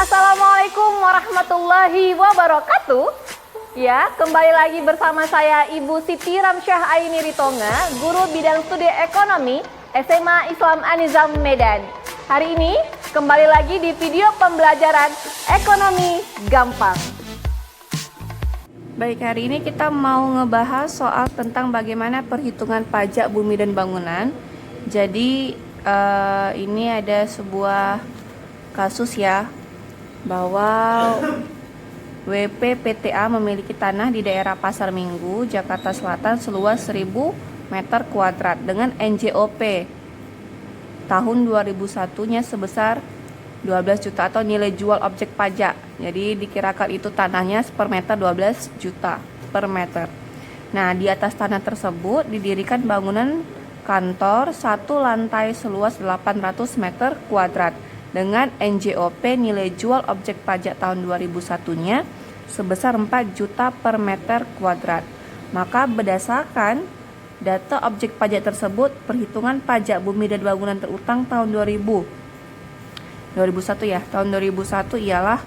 Assalamualaikum warahmatullahi wabarakatuh. Ya, kembali lagi bersama saya Ibu Siti Ramsyah Aini Ritonga, Guru Bidang Studi Ekonomi SMA Islam An-Nizam Medan. Hari ini kembali lagi di video pembelajaran Ekonomi Gampang. Baik, hari ini kita mau ngebahas soal tentang bagaimana perhitungan pajak bumi dan bangunan. Jadi ini ada sebuah kasus ya, bahwa WPPTA memiliki tanah di daerah Pasar Minggu, Jakarta Selatan seluas 1000 meter kuadrat dengan NJOP tahun 2001-nya sebesar 12 juta atau nilai jual objek pajak. Jadi dikirakan itu tanahnya per meter 12 juta per meter. Nah, di atas tanah tersebut didirikan bangunan kantor satu lantai seluas 800 meter kuadrat dengan NJOP nilai jual objek pajak tahun 2001-nya sebesar 4 juta per meter kuadrat. Maka berdasarkan data objek pajak tersebut, perhitungan pajak bumi dan bangunan terutang tahun 2001 ya, tahun 2001 ialah,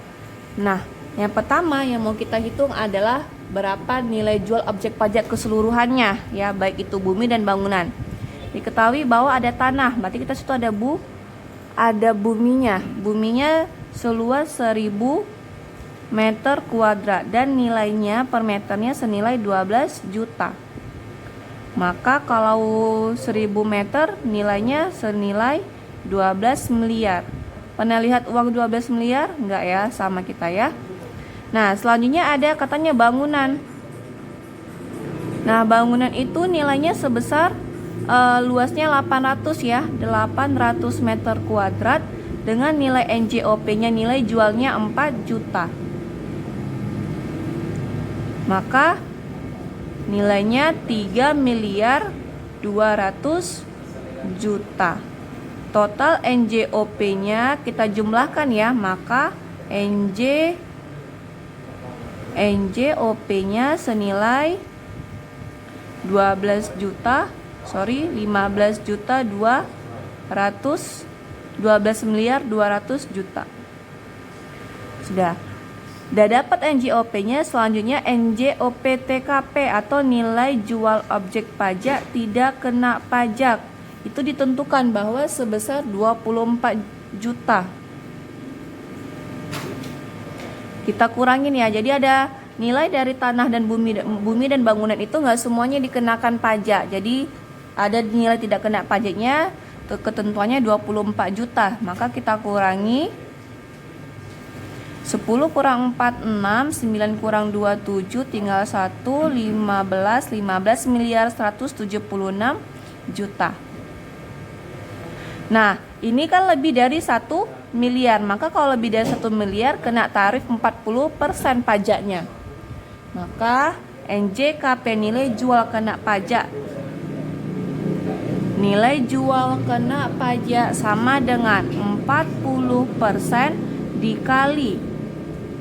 nah, yang pertama yang mau kita hitung adalah berapa nilai jual objek pajak keseluruhannya ya, baik itu bumi dan bangunan. Diketahui bahwa ada tanah, berarti kita situ ada buminya seluas 1000 meter kuadrat dan nilainya per meternya senilai 12 juta. Maka kalau 1000 meter nilainya senilai 12 miliar. Pernah lihat uang 12 miliar? Enggak ya, sama kita ya. Nah, selanjutnya ada katanya bangunan. Nah, bangunan itu nilainya sebesar luasnya 800 ya, 800 meter kuadrat dengan nilai NJOP-nya, nilai jualnya 4 juta. Maka nilainya 3 miliar 200 juta. Total NJOP-nya kita jumlahkan ya, maka NJOP-nya senilai 15 juta 12 miliar 200 juta. Sudah dapat NJOP-nya, selanjutnya NJOP TKP atau nilai jual objek pajak tidak kena pajak. Itu ditentukan bahwa sebesar 24 juta. Kita kurangin ya. Jadi ada nilai dari tanah dan bumi dan bangunan itu nggak semuanya dikenakan pajak. Jadi ada nilai tidak kena pajaknya, ketentuannya 24 juta. Maka kita kurangi 10 kurang 4 6, 9 kurang 2 7, tinggal 1, 15 miliar 176 juta. Nah, ini kan lebih dari 1 miliar. Maka kalau lebih dari 1 miliar kena tarif 40% pajaknya. Maka NJKP nilai jual kena pajak, nilai jual kena pajak sama dengan 40% dikali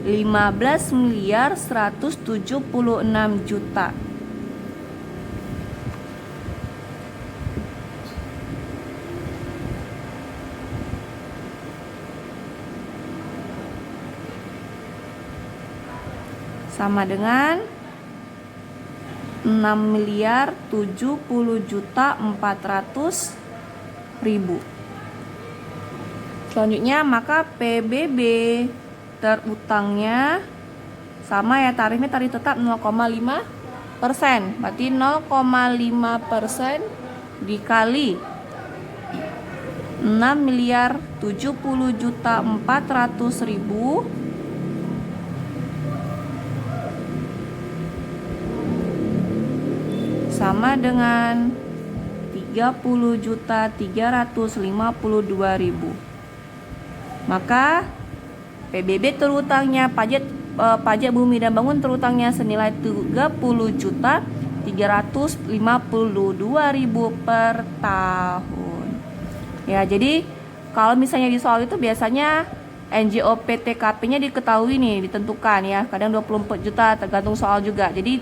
15 miliar 176 juta. Sama dengan 6 miliar 70 juta 400 ribu. Selanjutnya maka PBB terutangnya sama ya, tarifnya tarif tetap 0,5%. Berarti 0,5% dikali 6 miliar 70 juta 400 ribu sama dengan 30.352.000. Maka PBB terutangnya pajak bumi dan bangunan terutangnya senilai 30.352.000 per tahun. Ya, jadi kalau misalnya di soal itu biasanya NJOP TKP-nya diketahui nih, ditentukan ya. Kadang 24 juta tergantung soal juga. Jadi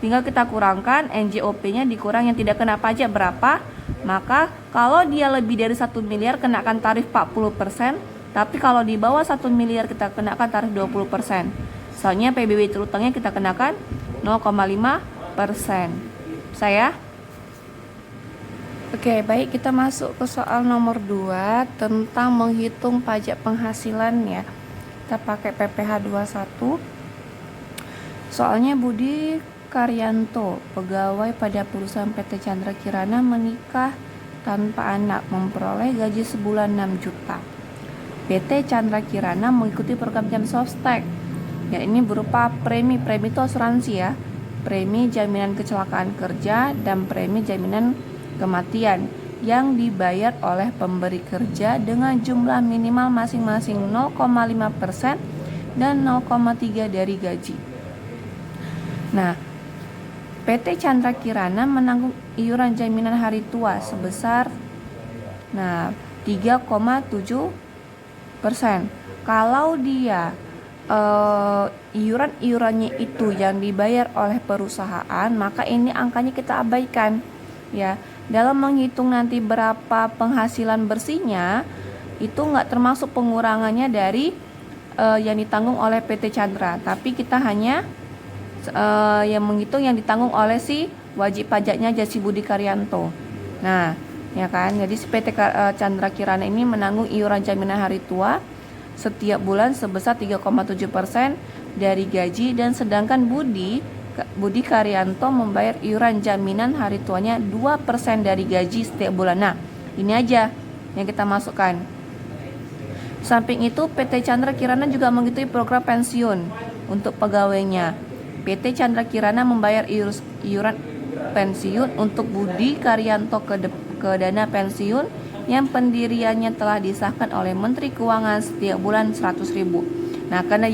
tinggal kita kurangkan NJOP-nya dikurang yang tidak kena pajak berapa. Maka kalau dia lebih dari 1 miliar kenakan tarif 40%, Tapi kalau di bawah 1 miliar kita kenakan tarif 20%. Soalnya PBB terutangnya kita kenakan 0,5%. Saya. Oke, baik, kita masuk ke soal nomor 2 tentang menghitung pajak penghasilan ya. Kita pakai PPH 21. Soalnya Budi Karyanto, pegawai pada perusahaan PT Chandra Kirana, menikah tanpa anak, memperoleh gaji sebulan 6 juta. PT Chandra Kirana mengikuti program Jam Sostek. Ya, ini berupa premi itu asuransi ya. Premi jaminan kecelakaan kerja dan premi jaminan kematian yang dibayar oleh pemberi kerja dengan jumlah minimal masing-masing 0,5% dan 0,3 dari gaji. Nah, PT Chandra Kirana menanggung iuran jaminan hari tua sebesar 3,7%. Kalau dia iurannya itu yang dibayar oleh perusahaan, maka ini angkanya kita abaikan ya. Dalam menghitung nanti berapa penghasilan bersihnya, itu nggak termasuk pengurangannya dari yang ditanggung oleh PT Chandra, tapi kita hanya yang menghitung yang ditanggung oleh si wajib pajaknya aja, si Budi Karyanto. Nah, ya kan, jadi si PT Chandra Kirana ini menanggung iuran jaminan hari tua setiap bulan sebesar 3,7% dari gaji, dan sedangkan Budi Karyanto membayar iuran jaminan hari tuanya 2% dari gaji setiap bulan. Nah, ini aja yang kita masukkan. Samping itu, PT Chandra Kirana juga mengikuti program pensiun untuk pegawainya. PT Chandra Kirana membayar iuran pensiun untuk Budi Karyanto ke dana pensiun yang pendiriannya telah disahkan oleh Menteri Keuangan setiap bulan 100.000. Nah, karena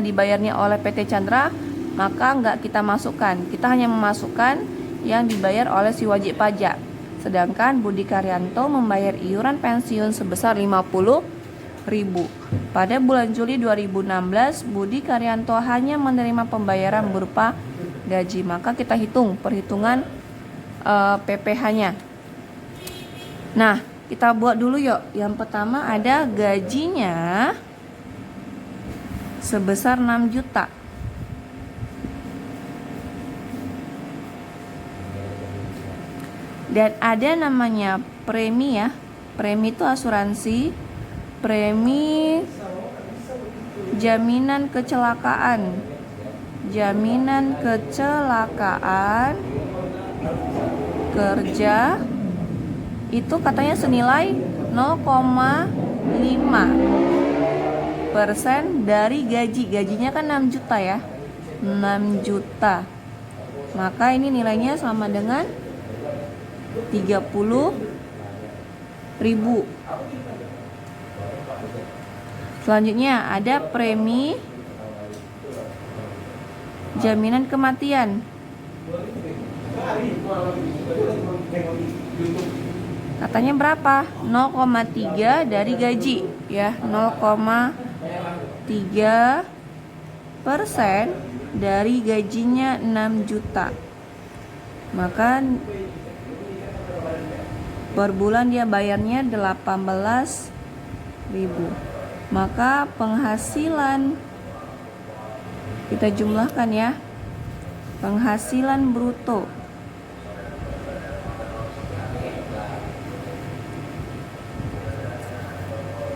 dibayarnya oleh PT Chandra, maka nggak kita masukkan. Kita hanya memasukkan yang dibayar oleh si wajib pajak. Sedangkan Budi Karyanto membayar iuran pensiun sebesar 50.000. Pada bulan Juli 2016, Budi Karyanto hanya menerima pembayaran berupa gaji. Maka kita hitung perhitungan PPH-nya. Nah, kita buat dulu yuk. Yang pertama ada gajinya sebesar 6 juta. Dan ada namanya premi ya. Premi itu asuransi, premi jaminan kecelakaan. Jaminan kecelakaan kerja itu katanya senilai 0,5% dari gaji. Gajinya kan 6 juta ya. 6 juta. Maka ini nilainya sama dengan 30.000. Selanjutnya ada premi jaminan kematian. Katanya berapa? 0,3 dari gaji ya, 0,3% dari gajinya 6 juta. Maka per bulan dia bayarnya 18.000. Maka penghasilan kita jumlahkan ya. Penghasilan bruto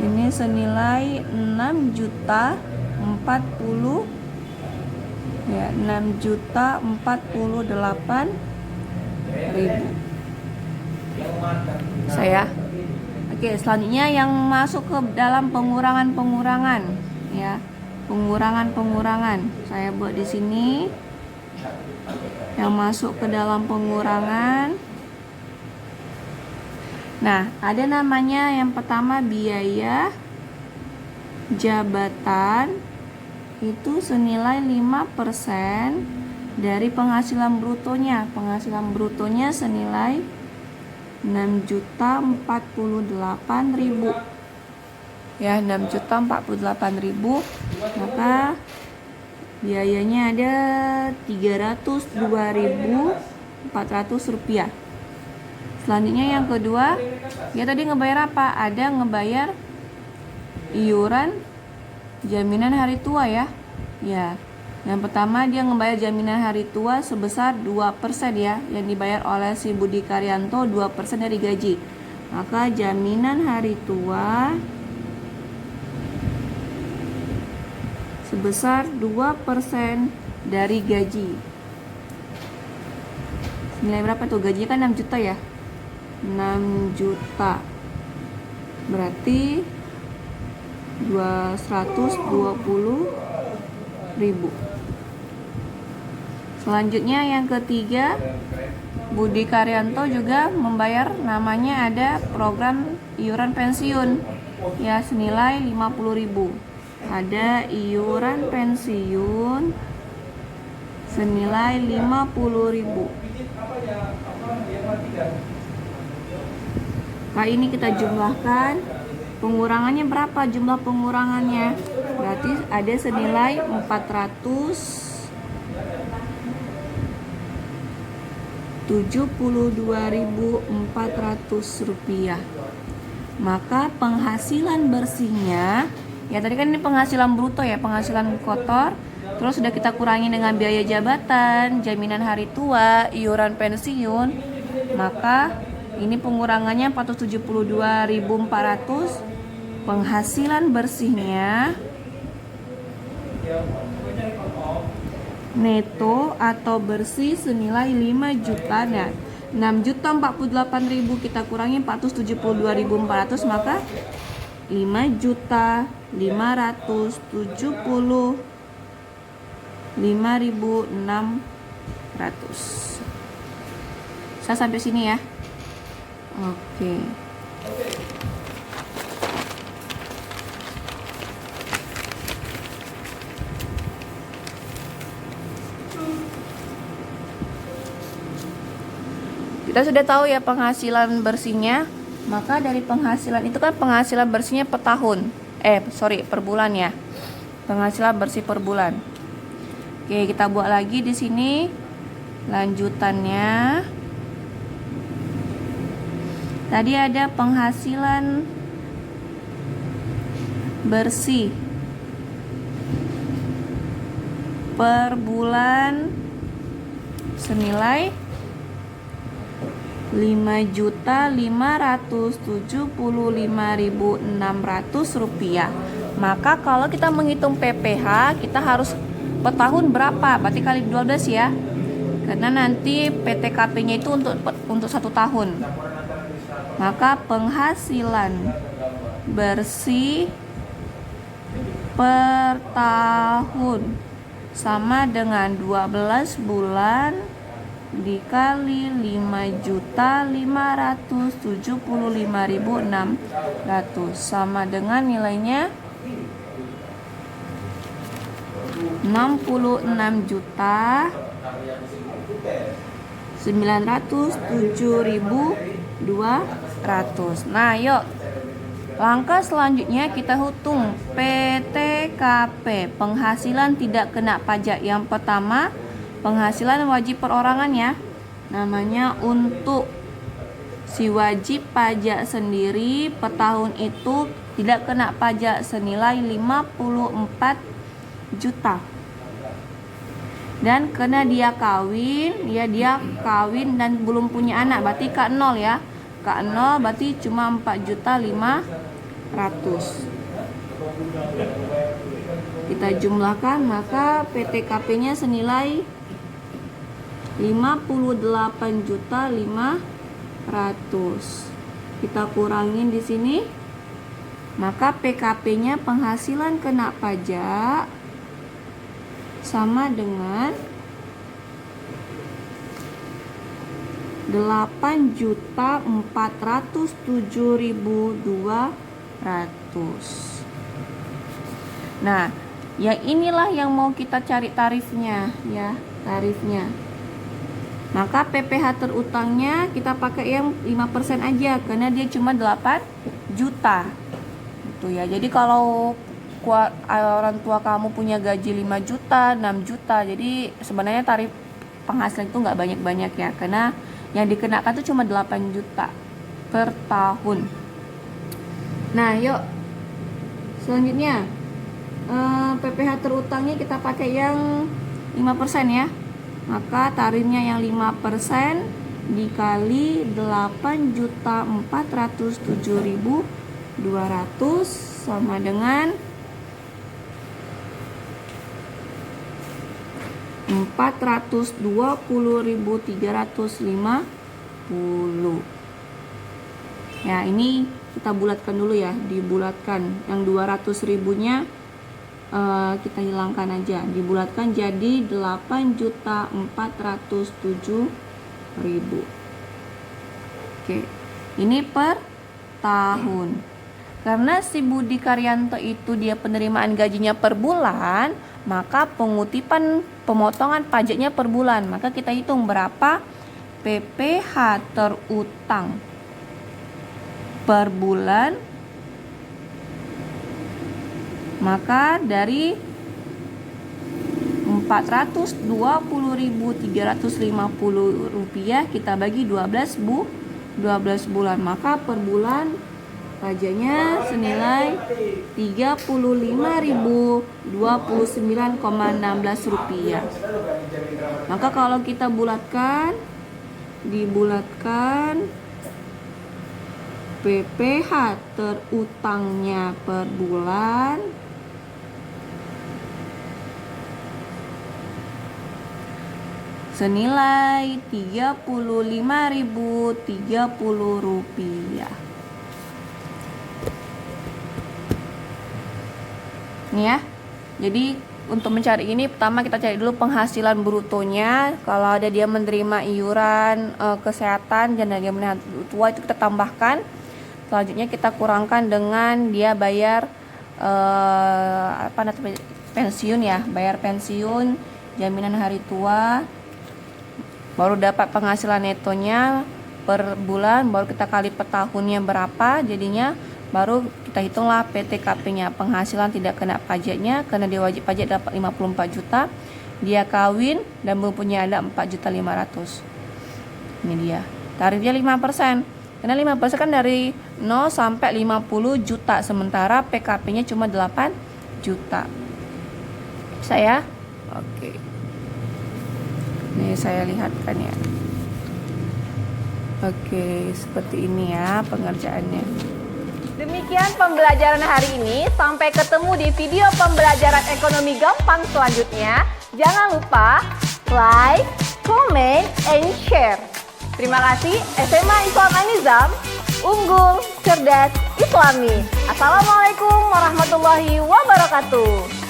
ini senilai 6.040.000 ya, 6.048.000. Saya. Oke, selanjutnya yang masuk ke dalam pengurangan ya. Pengurangan. Saya buat di sini. Yang masuk ke dalam pengurangan. Nah, ada namanya yang pertama biaya jabatan itu senilai 5% dari penghasilan brutonya. Penghasilan brutonya senilai 6.048.000. Ya, 6.048.000. Maka biayanya ada 302.400 rupiah. Selanjutnya yang kedua, dia tadi ngebayar apa? Ada ngebayar iuran jaminan hari tua ya. Ya. Yang pertama dia membayar jaminan hari tua sebesar 2% ya, yang dibayar oleh si Budi Karyanto 2% dari gaji. Maka jaminan hari tua sebesar 2% dari gaji. Nilai berapa tuh? Gajinya kan 6 juta ya. 6 juta. Berarti 220.000. Selanjutnya yang ketiga, Budi Karyanto juga membayar, namanya ada program iuran pensiun ya, senilai 50.000. Ada iuran pensiun senilai 50.000. Kali ini kita jumlahkan pengurangannya berapa, jumlah pengurangannya berarti ada senilai 472.400 rupiah. Maka penghasilan bersihnya ya, tadi kan ini penghasilan bruto ya, penghasilan kotor, terus sudah kita kurangi dengan biaya jabatan, jaminan hari tua, iuran pensiun, maka ini pengurangannya 472.400. Penghasilan bersihnya neto atau bersih senilai 5 juta. Nah, 6.048.000 kita kurangi 472.400, maka 5.575.600. Saya sampai sini ya. Oke. Kita sudah tahu ya penghasilan bersihnya. Maka dari penghasilan itu kan penghasilan bersihnya per tahun. Per bulan ya. Penghasilan bersih per bulan. Oke, kita buat lagi di sini lanjutannya. Tadi ada penghasilan bersih per bulan senilai 5.575.600 rupiah. Maka kalau kita menghitung PPh, kita harus per tahun berapa? Berarti kali 12 ya. Karena nanti PTKP-nya itu untuk 1 tahun. Maka penghasilan bersih per tahun sama dengan 12 bulan dikali 5.575.600 sama dengan nilainya 66.907.200. Nah, yuk. Langkah selanjutnya kita hitung PTKP, penghasilan tidak kena pajak. Yang pertama, penghasilan wajib perorangan ya. Namanya untuk si wajib pajak sendiri per tahun itu tidak kena pajak senilai 54 juta. Dan karena dia kawin dan belum punya anak, berarti K0 ya. K0 berarti cuma 4.500.000. Kita jumlahkan, maka PTKP-nya senilai 58.500.000. Kita kurangin di sini. Maka PKP-nya penghasilan kena pajak sama dengan 8.407.200. Nah, ya inilah yang mau kita cari tarifnya ya, tarifnya. Maka PPh terutangnya kita pakai yang 5% aja karena dia cuma 8 juta. Itu ya. Jadi kalau orang tua kamu punya gaji 5 juta, 6 juta, jadi sebenarnya tarif penghasilan itu nggak banyak-banyak ya, karena yang dikenakan itu cuma 8 juta per tahun. Nah, yuk Selanjutnya PPh terutangnya kita pakai yang 5% ya. Maka tarifnya yang 5% dikali 8.407.200 sama dengan 420.350. Ya, ini kita bulatkan dulu ya, dibulatkan. Yang 200.000-nya kita hilangkan aja, dibulatkan jadi 8.407.000. Oke, ini per tahun. Karena si Budi Karyanto itu dia penerimaan gajinya per bulan, maka pemotongan pajaknya per bulan. Maka kita hitung berapa PPh terutang per bulan. Maka dari 420.350 rupiah kita bagi 12 bulan, maka per bulan pajaknya senilai 35.029,16 rupiah. Maka kalau kita dibulatkan PPh terutangnya per bulan senilai 35.030 rupiah. Nih ya. Jadi untuk mencari ini, pertama kita cari dulu penghasilan brutonya. Kalau ada dia menerima iuran kesehatan dan jaminan tua, itu kita tambahkan. Selanjutnya kita kurangkan dengan dia bayar pensiun ya, bayar pensiun, jaminan hari tua. Baru dapat penghasilan netonya per bulan, baru kita kali per tahunnya berapa, jadinya baru kita hitunglah PTKP-nya, penghasilan tidak kena pajaknya karena dia wajib pajak dapat 54 juta. Dia kawin dan mempunyai ada 4.500.000. Ini dia. Tarifnya 5%. Karena 5% kan dari 0 sampai 50 juta, sementara PKP-nya cuma 8 juta. Bisa ya? Oke. Nih saya lihatkan ya. Oke, seperti ini ya pengerjaannya. Demikian pembelajaran hari ini. Sampai ketemu di video pembelajaran ekonomi gampang selanjutnya. Jangan lupa like, comment, and share. Terima kasih. SMA Islam An-Nizam, unggul, cerdas, Islami. Assalamualaikum warahmatullahi wabarakatuh.